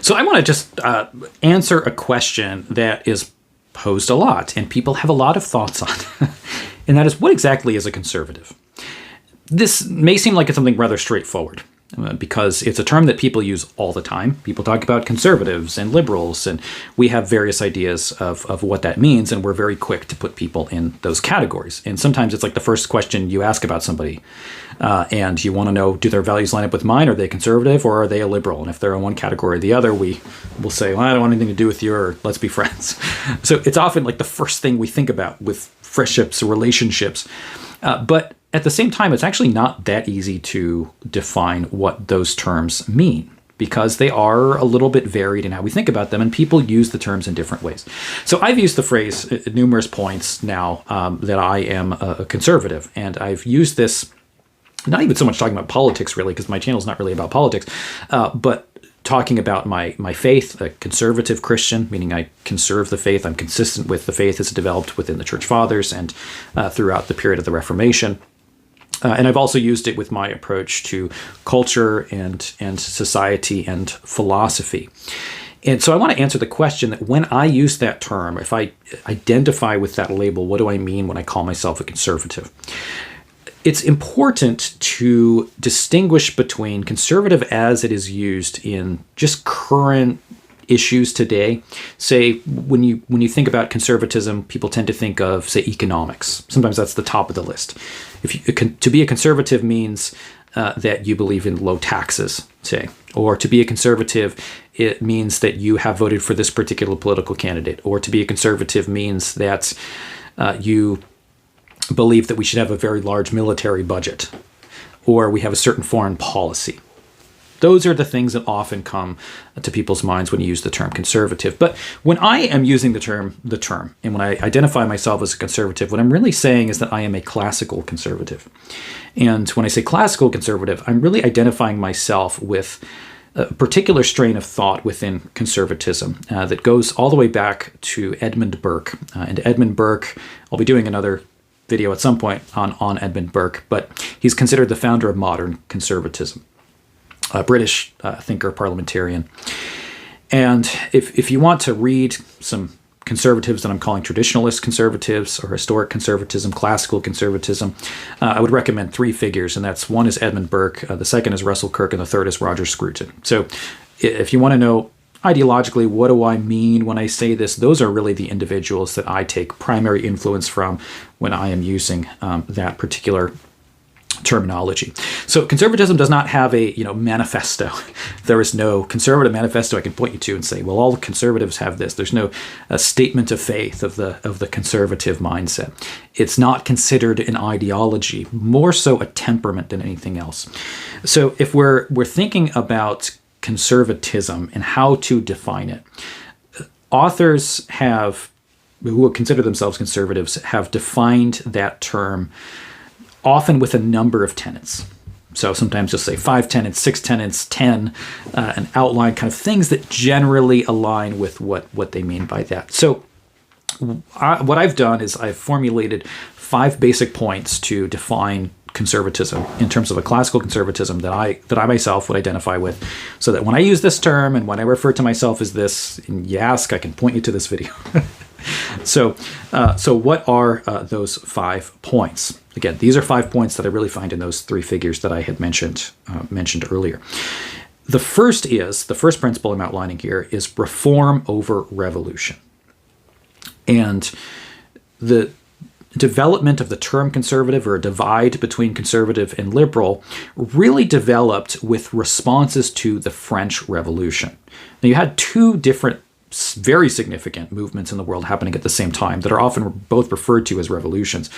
So I want to just answer a question that is posed a lot and people have a lot of thoughts on. And that is, what exactly is a conservative? This may seem like it's something rather straightforward because it's a term that people use all the time. People talk about conservatives and liberals, and we have various ideas of what that means, and we're very quick to put people in those categories. And sometimes it's like the first question you ask about somebody, and you want to know, do their values line up with mine? Are they conservative or are they a liberal? And if they're in one category or the other, we will say, well, I don't want anything to do with you, or let's be friends. So it's often like the first thing we think about with friendships or relationships. But at the same time, it's actually not that easy to define what those terms mean, because they are a little bit varied in how we think about them, and people use the terms in different ways. So I've used the phrase at numerous points now that I am a conservative, and I've used this not even so much talking about politics, really, because my channel is not really about politics, but talking about my faith, a conservative Christian, meaning I conserve the faith. I'm consistent with the faith as developed within the Church Fathers and throughout the period of the Reformation. And I've also used it with my approach to culture and society and philosophy. And so I want to answer the question that when I use that term, if I identify with that label, what do I mean when I call myself a conservative? It's important to distinguish between conservative as it is used in just current issues today. Say, when you think about conservatism, people tend to think of, say, economics. Sometimes that's the top of the list. To be a conservative means that you believe in low taxes, say. Or to be a conservative, it means that you have voted for this particular political candidate. Or to be a conservative means that you believe that we should have a very large military budget, or we have a certain foreign policy. Those are the things that often come to people's minds when you use the term conservative. But when I am using the term, and when I identify myself as a conservative, what I'm really saying is that I am a classical conservative. And when I say classical conservative, I'm really identifying myself with a particular strain of thought within conservatism that goes all the way back to Edmund Burke. And Edmund Burke, I'll be doing another video at some point on Edmund Burke, but he's considered the founder of modern conservatism. A British thinker, parliamentarian. And if you want to read some conservatives that I'm calling traditionalist conservatives or historic conservatism, classical conservatism, I would recommend three figures, and that's one is Edmund Burke, the second is Russell Kirk, and the third is Roger Scruton. So if you want to know ideologically, what do I mean when I say this, those are really the individuals that I take primary influence from when I am using that particular terminology. So conservatism does not have a manifesto. There is no conservative manifesto I can point you to and say, well, all conservatives have this. There's no statement of faith of the conservative mindset. It's not considered an ideology, more so a temperament than anything else. So if we're thinking about conservatism and how to define it, authors who consider themselves conservatives have defined that term often with a number of tenets. So sometimes you'll say 5 tenets, 6 tenets, 10, an outline, kind of things that generally align with what they mean by that. So what I've done is I've formulated 5 basic points to define conservatism in terms of a classical conservatism that I myself would identify with, so that when I use this term and when I refer to myself as this, and you ask, I can point you to this video. So what are those 5 points? Again, these are 5 points that I really find in those 3 figures that I had mentioned earlier. The first principle I'm outlining here is reform over revolution. And the development of the term conservative, or a divide between conservative and liberal, really developed with responses to the French Revolution. Now, you had 2 different very significant movements in the world happening at the same time that are often both referred to as revolutions,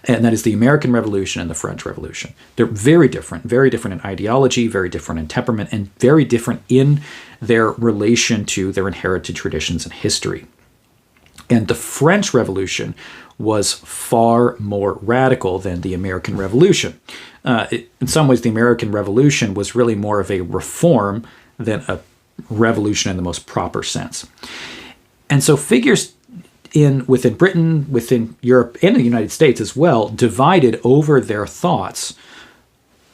and that is the American Revolution and the French Revolution. They're very different in ideology, very different in temperament, and very different in their relation to their inherited traditions and history. And the French Revolution was far more radical than the American Revolution. In some ways, the American Revolution was really more of a reform than a revolution in the most proper sense. And so figures within Britain, within Europe, and the United States as well, divided over their thoughts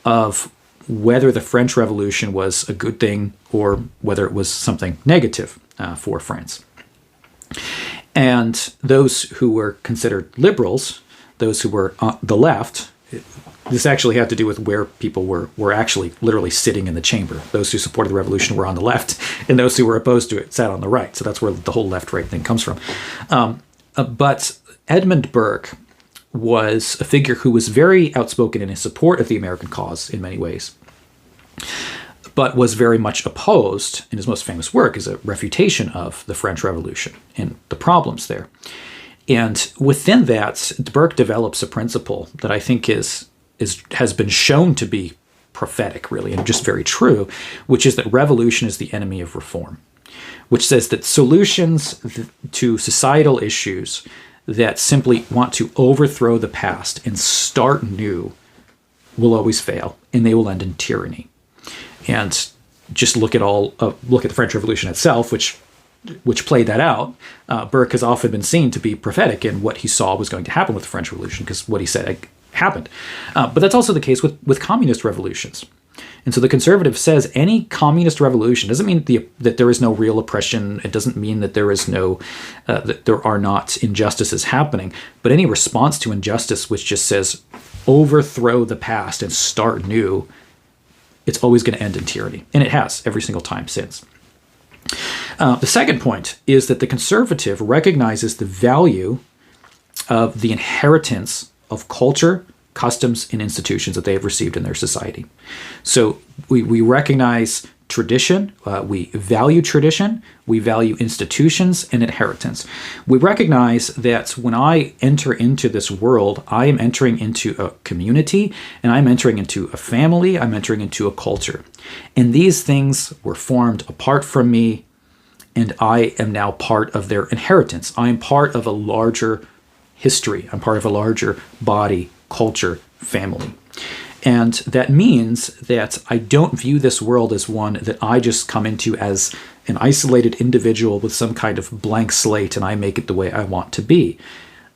of whether the French Revolution was a good thing or whether it was something negative for France. And those who were considered liberals, those who were on the left, this actually had to do with where people were actually literally sitting in the chamber. Those who supported the revolution were on the left, and those who were opposed to it sat on the right. So that's where the whole left-right thing comes from. But Edmund Burke was a figure who was very outspoken in his support of the American cause in many ways, but was very much opposed, in his most famous work, is a refutation of the French Revolution and the problems there. And within that, Burke develops a principle that I think has been shown to be prophetic, really, and just very true, which is that revolution is the enemy of reform, which says that solutions to societal issues that simply want to overthrow the past and start new will always fail, and they will end in tyranny. And just look at the French Revolution itself, which played that out. Burke has often been seen to be prophetic in what he saw was going to happen with the French Revolution, because what he said happened. But that's also the case with communist revolutions. And so the conservative says any communist revolution doesn't mean that there is no real oppression. It doesn't mean that there is that there are not injustices happening. But any response to injustice which just says overthrow the past and start new, it's always going to end in tyranny. And it has every single time since. The second point is that the conservative recognizes the value of the inheritance of culture, customs, and institutions that they have received in their society. So we recognize tradition, we value tradition, we value institutions and inheritance. We recognize that when I enter into this world, I am entering into a community, and I'm entering into a family, I'm entering into a culture. And these things were formed apart from me, and I am now part of their inheritance. I am part of a larger history. I'm part of a larger body, culture, family. And that means that I don't view this world as one that I just come into as an isolated individual with some kind of blank slate and I make it the way I want to be,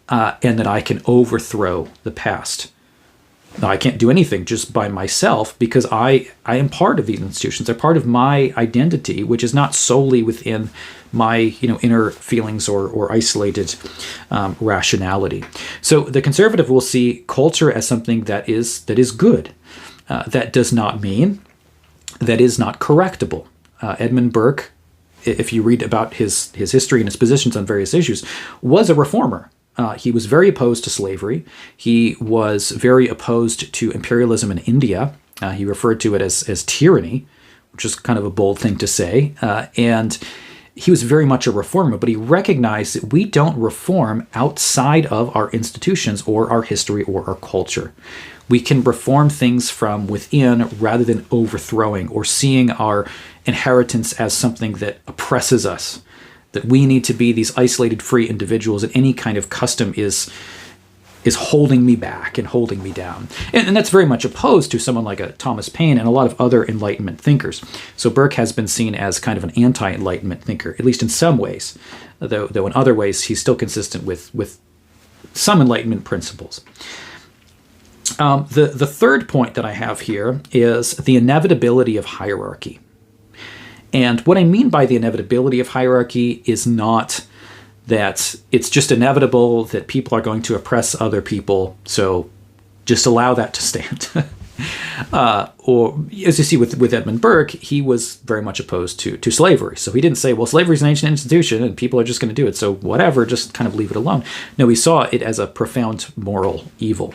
and that I can overthrow the past. Now, I can't do anything just by myself because I am part of these institutions. They're part of my identity, which is not solely within my inner feelings or isolated rationality. So the conservative will see culture as something that is good. That does not mean that is not correctable. Edmund Burke, if you read about his history and his positions on various issues, was a reformer. He was very opposed to slavery. He was very opposed to imperialism in India. He referred to it as tyranny, which is kind of a bold thing to say. And he was very much a reformer, but he recognized that we don't reform outside of our institutions or our history or our culture. We can reform things from within rather than overthrowing or seeing our inheritance as something that oppresses us, that we need to be these isolated, free individuals, and any kind of custom is holding me back and holding me down. And that's very much opposed to someone like a Thomas Paine and a lot of other Enlightenment thinkers. So Burke has been seen as kind of an anti-Enlightenment thinker, at least in some ways, though in other ways he's still consistent with some Enlightenment principles. The third point that I have here is the inevitability of hierarchy. And what I mean by the inevitability of hierarchy is not that it's just inevitable that people are going to oppress other people, so just allow that to stand. Or, as you see with Edmund Burke, he was very much opposed to slavery. So he didn't say, well, slavery is an ancient institution and people are just going to do it, so whatever, just kind of leave it alone. No, he saw it as a profound moral evil.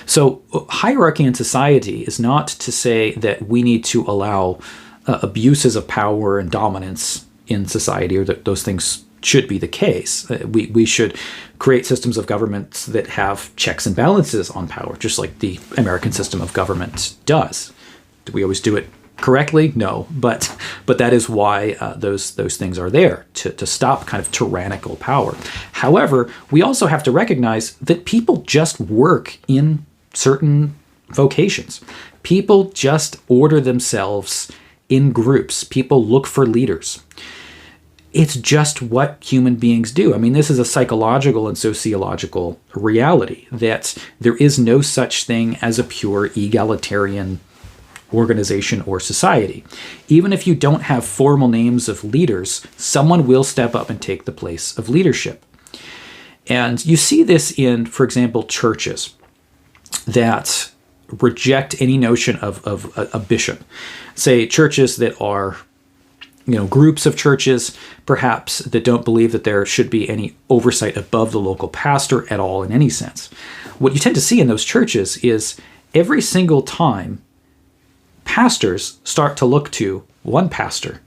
So hierarchy in society is not to say that we need to allow abuses of power and dominance in society, or that those things should be the case. We should create systems of governments that have checks and balances on power, just like the American system of government does. Do we always do it correctly? No, but that is why those things are there, to stop kind of tyrannical power. However, we also have to recognize that people just work in certain vocations. People just order themselves in groups. People look for leaders. It's just what human beings do. I mean, this is a psychological and sociological reality, that there is no such thing as a pure egalitarian organization or society. Even if you don't have formal names of leaders, someone will step up and take the place of leadership. And you see this in, for example, churches that reject any notion of a bishop. Say churches that are, groups of churches, perhaps, that don't believe that there should be any oversight above the local pastor at all in any sense. What you tend to see in those churches is every single time pastors start to look to one pastor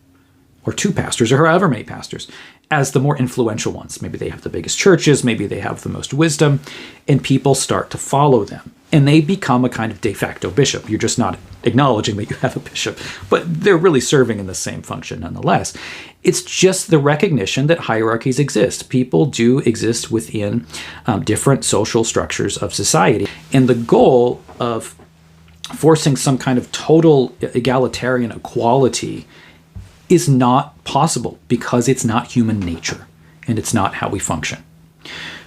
or two pastors or however many pastors as the more influential ones. Maybe they have the biggest churches, maybe they have the most wisdom, and people start to follow them. And they become a kind of de facto bishop. You're just not acknowledging that you have a bishop, but they're really serving in the same function nonetheless. It's just the recognition that hierarchies exist. People do exist within different social structures of society. And the goal of forcing some kind of total egalitarian equality is not possible because it's not human nature and it's not how we function.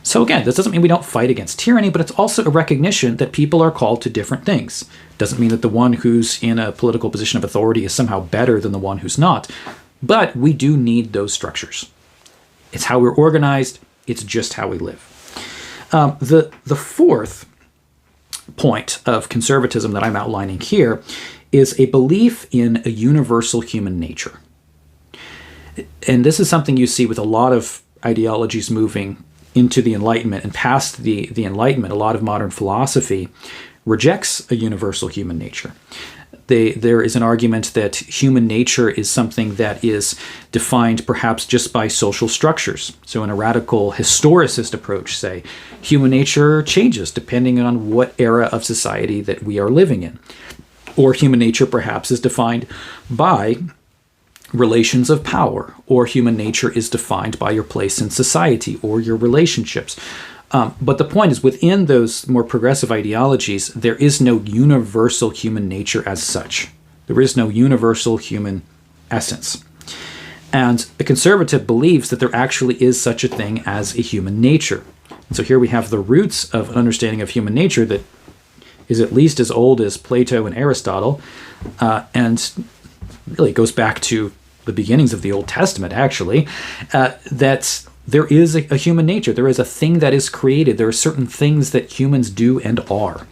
So again, this doesn't mean we don't fight against tyranny, but it's also a recognition that people are called to different things. Doesn't mean that the one who's in a political position of authority is somehow better than the one who's not, but we do need those structures. It's how we're organized. It's just how we live. The fourth point of conservatism that I'm outlining here is a belief in a universal human nature. And this is something you see with a lot of ideologies moving into the Enlightenment and past the Enlightenment. A lot of modern philosophy rejects a universal human nature. There is an argument that human nature is something that is defined perhaps just by social structures. So in a radical historicist approach, say, human nature changes depending on what era of society that we are living in. Or human nature perhaps is defined by relations of power, or human nature is defined by your place in society or your relationships. But the point is, within those more progressive ideologies, there is no universal human nature as such. There is no universal human essence. And a conservative believes that there actually is such a thing as a human nature. And so here we have the roots of an understanding of human nature that is at least as old as Plato and Aristotle, and really goes back to the beginnings of the Old Testament, actually, that there is a human nature. There is a thing that is created. There are certain things that humans do and are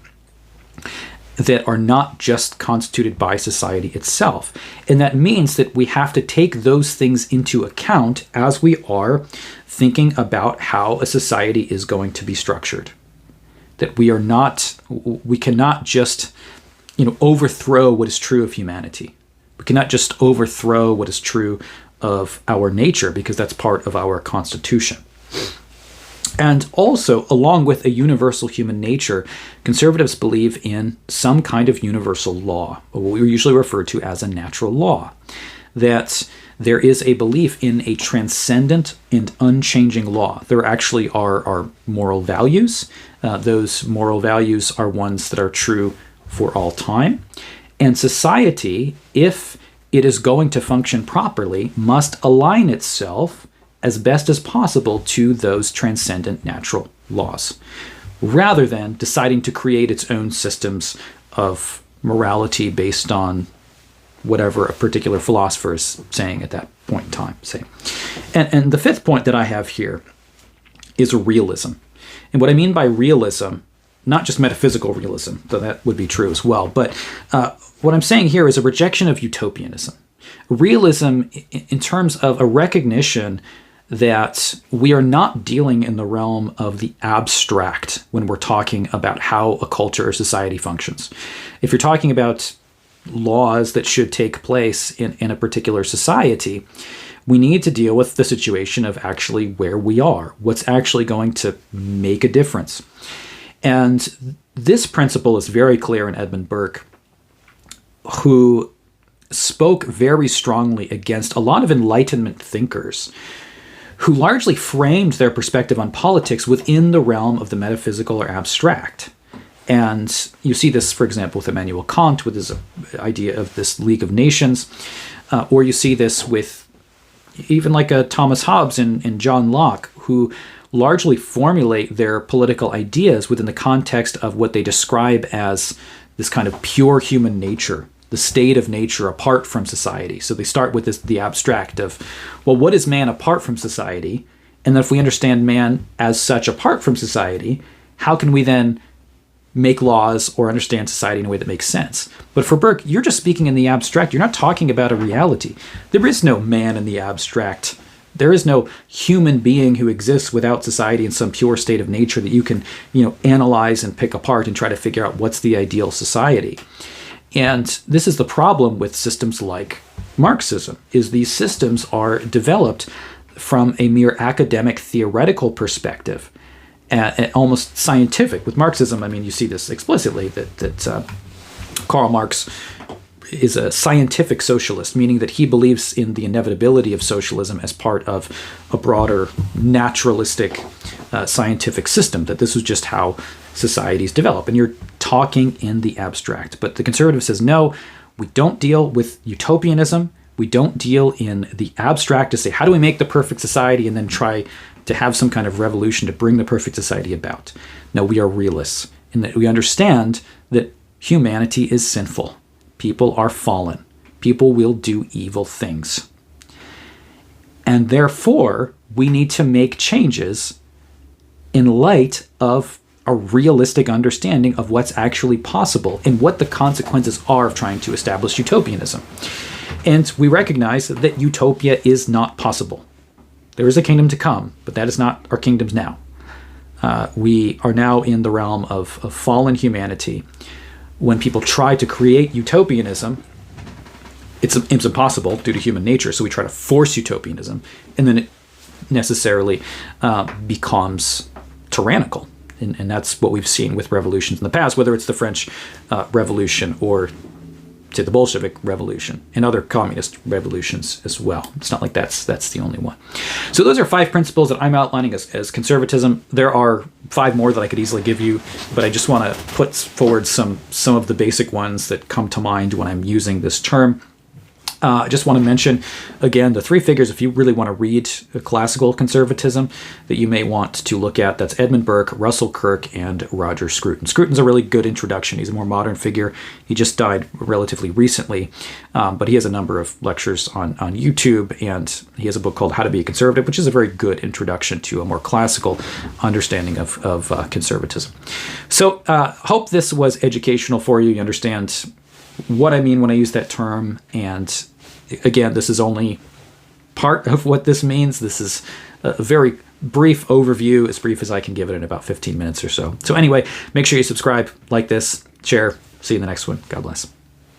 that are not just constituted by society itself. And that means that we have to take those things into account as we are thinking about how a society is going to be structured. That we cannot just, overthrow what is true of humanity. We cannot just overthrow what is true of our nature because that's part of our constitution. And also, along with a universal human nature, conservatives believe in some kind of universal law, or what we usually refer to as a natural law. That there is a belief in a transcendent and unchanging law. There actually are moral values. Those moral values are ones that are true for all time. And society, if it is going to function properly, must align itself as best as possible to those transcendent natural laws, rather than deciding to create its own systems of morality based on whatever a particular philosopher is saying at that point in time. Say. And the fifth point that I have here is realism. And what I mean by realism, not just metaphysical realism, though that would be true as well, but what I'm saying here is a rejection of utopianism. Realism in terms of a recognition that we are not dealing in the realm of the abstract when we're talking about how a culture or society functions. If you're talking about laws that should take place in a particular society, we need to deal with the situation of actually where we are, what's actually going to make a difference. And this principle is very clear in Edmund Burke, who spoke very strongly against a lot of Enlightenment thinkers who largely framed their perspective on politics within the realm of the metaphysical or abstract. And you see this, for example, with Immanuel Kant, with his idea of this League of Nations, or you see this with even like a Thomas Hobbes and John Locke, who largely formulate their political ideas within the context of what they describe as this kind of pure human nature the state of nature apart from society. So they start with the abstract of, well, what is man apart from society? And then if we understand man as such apart from society, how can we then make laws or understand society in a way that makes sense? But for Burke, you're just speaking in the abstract. You're not talking about a reality. There is no man in the abstract. There is no human being who exists without society in some pure state of nature that you can, analyze and pick apart and try to figure out what's the ideal society. And this is the problem with systems like Marxism, is these systems are developed from a mere academic theoretical perspective, and almost scientific. With Marxism, you see this explicitly, that Karl Marx is a scientific socialist, meaning that he believes in the inevitability of socialism as part of a broader naturalistic scientific system, that this was just how societies develop. And you're talking in the abstract. But the conservative says, no, we don't deal with utopianism. We don't deal in the abstract to say, how do we make the perfect society and then try to have some kind of revolution to bring the perfect society about. No, we are realists in that we understand that humanity is sinful. People are fallen. People will do evil things. And therefore, we need to make changes in light of a realistic understanding of what's actually possible and what the consequences are of trying to establish utopianism. And we recognize that utopia is not possible. There is a kingdom to come, but that is not our kingdoms now. We are now in the realm of fallen humanity. When people try to create utopianism, it's impossible due to human nature, so we try to force utopianism, and then it necessarily becomes tyrannical. And that's what we've seen with revolutions in the past, whether it's the French Revolution or to the Bolshevik Revolution and other communist revolutions as well. It's not like that's the only one. So those are 5 principles that I'm outlining as conservatism. There are 5 more that I could easily give you, but I just want to put forward some of the basic ones that come to mind when I'm using this term. I just want to mention, again, the 3 figures, if you really want to read classical conservatism, that you may want to look at. That's Edmund Burke, Russell Kirk, and Roger Scruton. Scruton's a really good introduction. He's a more modern figure. He just died relatively recently, but he has a number of lectures on YouTube, and he has a book called How to Be a Conservative, which is a very good introduction to a more classical understanding of conservatism. So hope this was educational for you. You understand what I mean when I use that term, and again, this is only part of what this means. This is a very brief overview, as brief as I can give it in about 15 minutes or so. So anyway, make sure you subscribe, like this, share. See you in the next one. God bless.